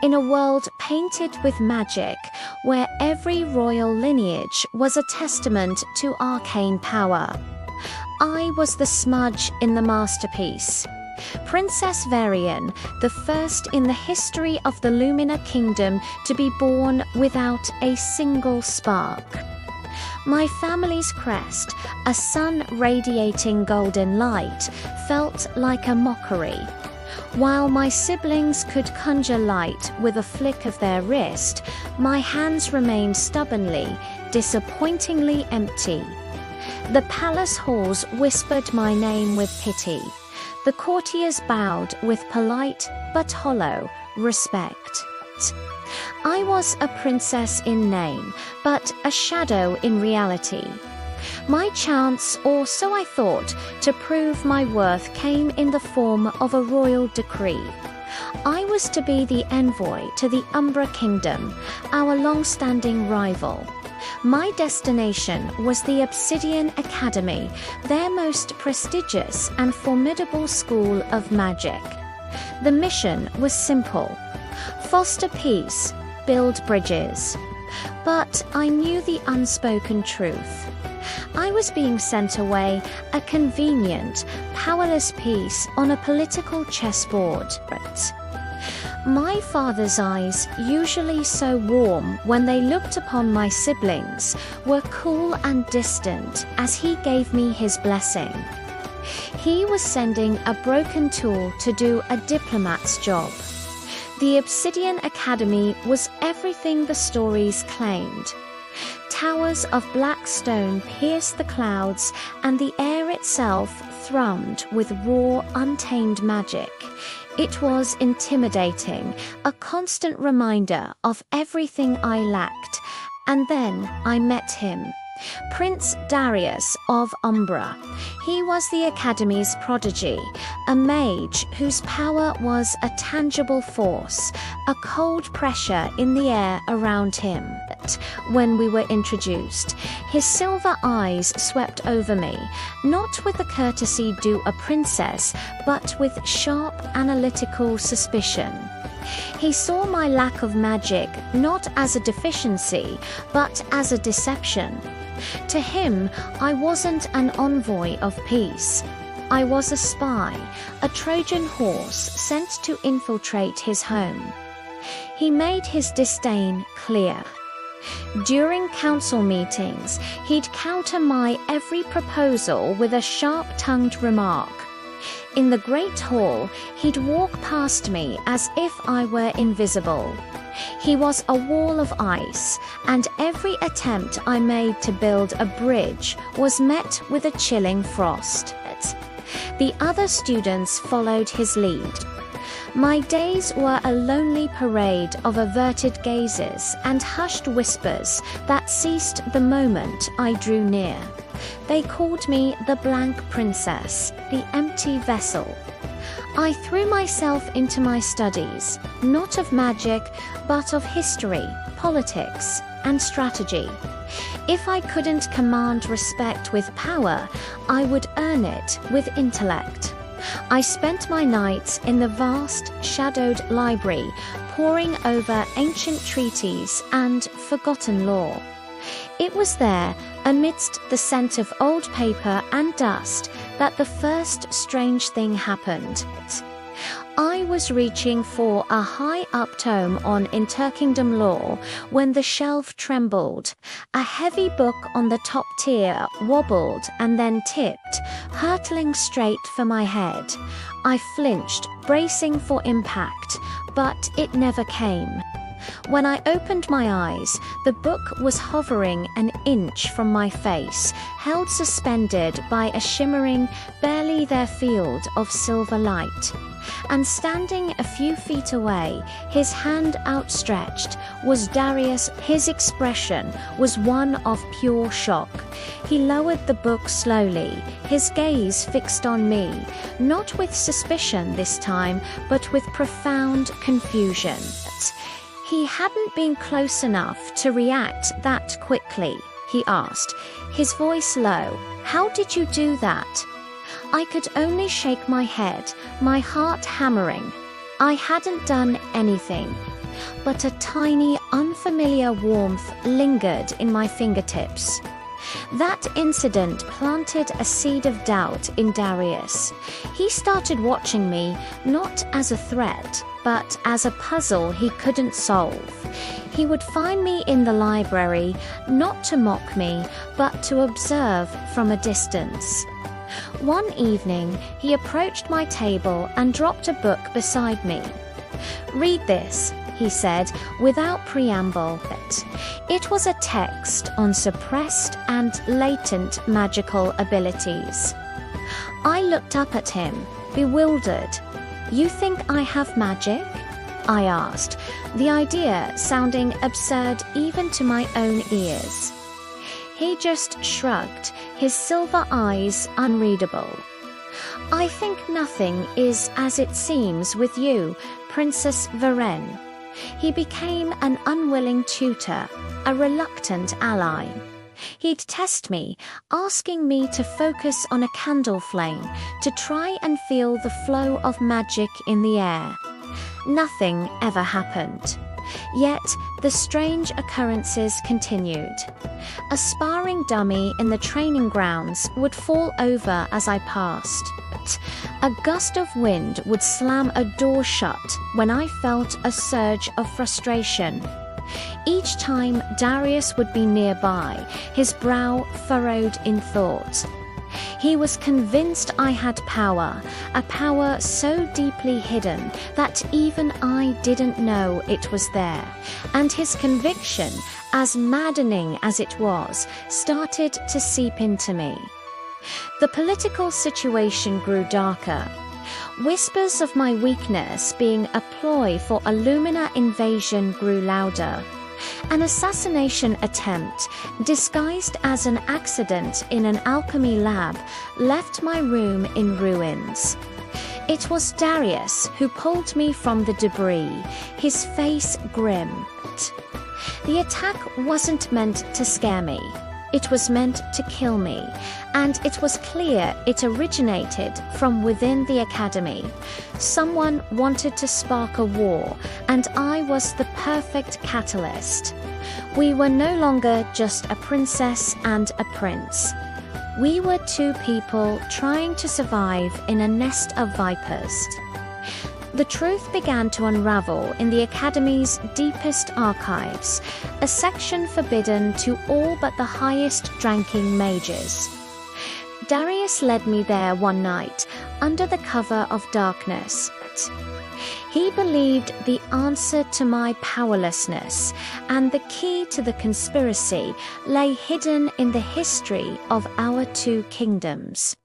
in a world painted with magic, where every royal lineage was a testament to arcane power. I was the smudge in the masterpiece. Princess Varian, the first in the history of the Lumina Kingdom to be born without a single spark. My family's crest, a sun radiating golden light, felt like a mockery. While my siblings could conjure light with a flick of their wrist, my hands remained stubbornly, disappointingly empty. The palace halls whispered my name with pity. The courtiers bowed with polite, but hollow, respect. I was a princess in name, but a shadow in reality. My chance, or so I thought, to prove my worth came in the form of a royal decree. I was to be the envoy to the Umbra Kingdom, our long-standing rival. My destination was the Obsidian Academy, their most prestigious and formidable school of magic. The mission was simple: foster peace, build bridges. But I knew the unspoken truth. I was being sent away, a convenient, powerless piece on a political chessboard. My father's eyes, usually so warm when they looked upon my siblings, were cool and distant as he gave me his blessing. He was sending a broken tool to do a diplomat's job. The Obsidian Academy was everything the stories claimed. Towers of black stone pierced the clouds, and the air itself thrummed with raw, untamed magic. It was intimidating, a constant reminder of everything I lacked. And then I met him. Prince Darius of Umbra. He was the Academy's prodigy, a mage whose power was a tangible force, a cold pressure in the air around him. When we were introduced, his silver eyes swept over me, not with the courtesy due a princess, but with sharp analytical suspicion. He saw my lack of magic not as a deficiency, but as a deception. To him, I wasn't an envoy of peace. I was a spy, a Trojan horse sent to infiltrate his home. He made his disdain clear. During council meetings, he'd counter my every proposal with a sharp-tongued remark. In the Great Hall, he'd walk past me as if I were invisible. He was a wall of ice, and every attempt I made to build a bridge was met with a chilling frost. The other students followed his lead. My days were a lonely parade of averted gazes and hushed whispers that ceased the moment I drew near. They called me the blank princess, the empty vessel. I threw myself into my studies, not of magic, but of history, politics, and strategy. If I couldn't command respect with power, I would earn it with intellect. I spent my nights in the vast, shadowed library, poring over ancient treaties and forgotten lore. It was there, amidst the scent of old paper and dust, that the first strange thing happened. I was reaching for a high-up tome on interkingdom law when the shelf trembled. A heavy book on the top tier wobbled and then tipped, hurtling straight for my head. I flinched, bracing for impact, but it never came. When I opened my eyes, the book was hovering an inch from my face, held suspended by a shimmering, barely there field of silver light. And standing a few feet away, his hand outstretched, was Darius. His expression was one of pure shock. He lowered the book slowly, his gaze fixed on me, not with suspicion this time, but with profound confusion. He hadn't been close enough to react that quickly, he asked, his voice low. How did you do that? I could only shake my head, my heart hammering. I hadn't done anything, but a tiny, unfamiliar warmth lingered in my fingertips. That incident planted a seed of doubt in Darius. He started watching me not as a threat, but as a puzzle he couldn't solve. He would find me in the library, not to mock me, but to observe from a distance. One evening, he approached my table and dropped a book beside me. "Read this," he said, without preamble. It was a text on suppressed and latent magical abilities. I looked up at him, bewildered. "You think I have magic?" I asked, the idea sounding absurd even to my own ears. He just shrugged, his silver eyes unreadable. "I think nothing is as it seems with you, Princess Varenne." He became an unwilling tutor, a reluctant ally. He'd test me, asking me to focus on a candle flame, to try and feel the flow of magic in the air. Nothing ever happened. Yet, the strange occurrences continued. A sparring dummy in the training grounds would fall over as I passed. A gust of wind would slam a door shut when I felt a surge of frustration. Each time Darius would be nearby, his brow furrowed in thought. He was convinced I had power, a power so deeply hidden that even I didn't know it was there, and his conviction, as maddening as it was, started to seep into me. The political situation grew darker. Whispers of my weakness being a ploy for a Lumina invasion grew louder. An assassination attempt, disguised as an accident in an alchemy lab, left my room in ruins. It was Darius who pulled me from the debris, his face grim. The attack wasn't meant to scare me. It was meant to kill me, and it was clear it originated from within the academy. Someone wanted to spark a war, and I was the perfect catalyst. We were no longer just a princess and a prince. We were two people trying to survive in a nest of vipers. The truth began to unravel in the Academy's deepest archives, a section forbidden to all but the highest-ranking mages. Darius led me there one night, under the cover of darkness. He believed the answer to my powerlessness and the key to the conspiracy lay hidden in the history of our two kingdoms.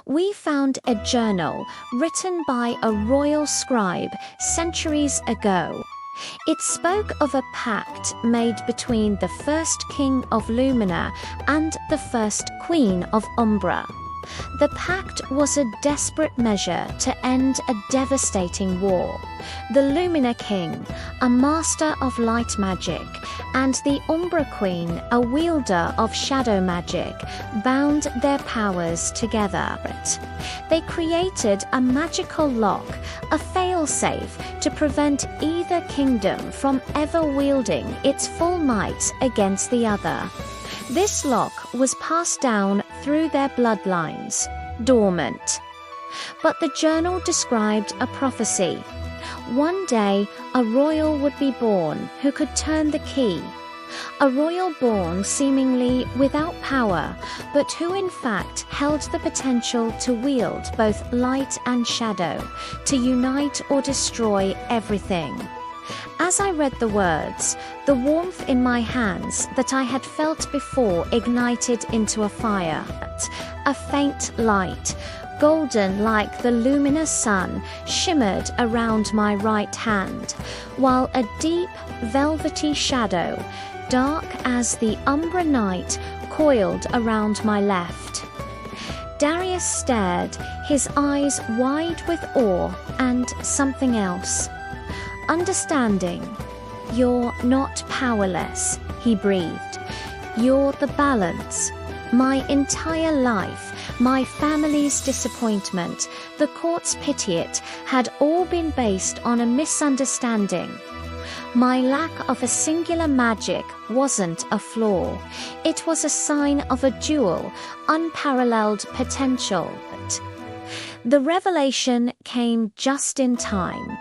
We found a journal written by a royal scribe centuries ago. It spoke of a pact made between the first king of Lumina and the first queen of Umbra. The pact was a desperate measure to end a devastating war. The Lumina King, a master of light magic, and the Umbra Queen, a wielder of shadow magic, bound their powers together. They created a magical lock, a fail-safe, to prevent either kingdom from ever wielding its full might against the other. This lock was passed down through their bloodlines, dormant. But the journal described a prophecy. One day, a royal would be born who could turn the key. A royal born seemingly without power, but who in fact held the potential to wield both light and shadow, to unite or destroy everything. As I read the words, the warmth in my hands that I had felt before ignited into a fire. A faint light, golden like the luminous sun, shimmered around my right hand, while a deep, velvety shadow, dark as the umbra night, coiled around my left. Darius stared, his eyes wide with awe and something else. Understanding. "You're not powerless," he breathed. "You're the balance. My entire life, my family's disappointment, the court's pity, it had all been based on a misunderstanding. My lack of a singular magic wasn't a flaw. It was a sign of a dual, unparalleled potential. The revelation came just in time.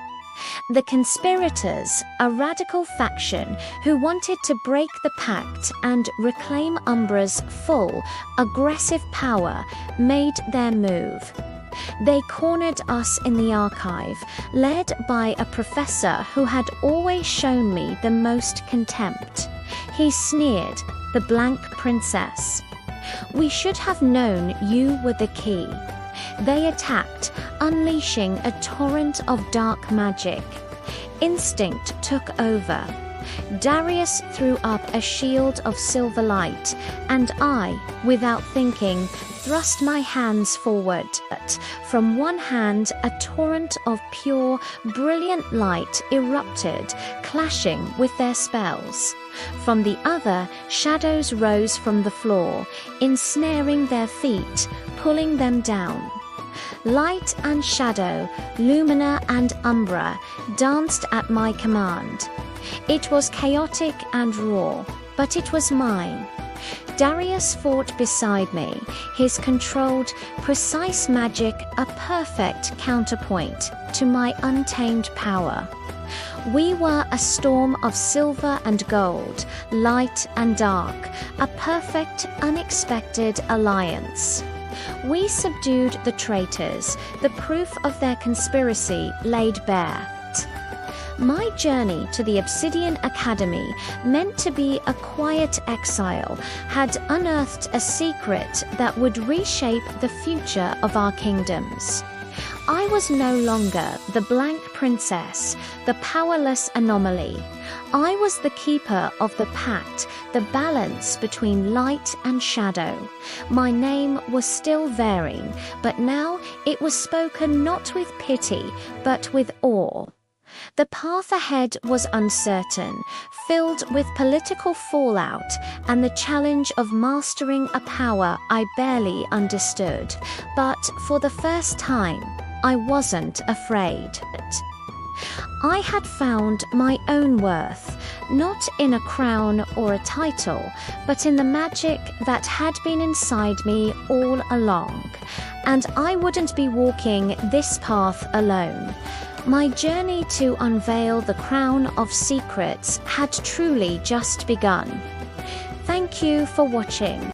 The conspirators, a radical faction who wanted to break the pact and reclaim Umbra's full, aggressive power, made their move. They cornered us in the archive, led by a professor who had always shown me the most contempt. He sneered, "The blank princess. We should have known you were the key." They attacked, unleashing a torrent of dark magic. Instinct took over. Darius threw up a shield of silver light, and I, without thinking, thrust my hands forward. From one hand, a torrent of pure, brilliant light erupted, clashing with their spells. From the other, shadows rose from the floor, ensnaring their feet, pulling them down. Light and shadow, Lumina and Umbra, danced at my command. It was chaotic and raw, but it was mine. Darius fought beside me, his controlled, precise magic a perfect counterpoint to my untamed power. We were a storm of silver and gold, light and dark, a perfect, unexpected alliance. We subdued the traitors, the proof of their conspiracy laid bare. My journey to the Obsidian Academy, meant to be a quiet exile, had unearthed a secret that would reshape the future of our kingdoms. I was no longer the blank princess, the powerless anomaly. I was the keeper of the pact, the balance between light and shadow. My name was still Varying, but now it was spoken not with pity, but with awe. The path ahead was uncertain, filled with political fallout and the challenge of mastering a power I barely understood. But for the first time, I wasn't afraid. I had found my own worth, not in a crown or a title, but in the magic that had been inside me all along. And I wouldn't be walking this path alone. My journey to unveil the crown of secrets had truly just begun. Thank you for watching.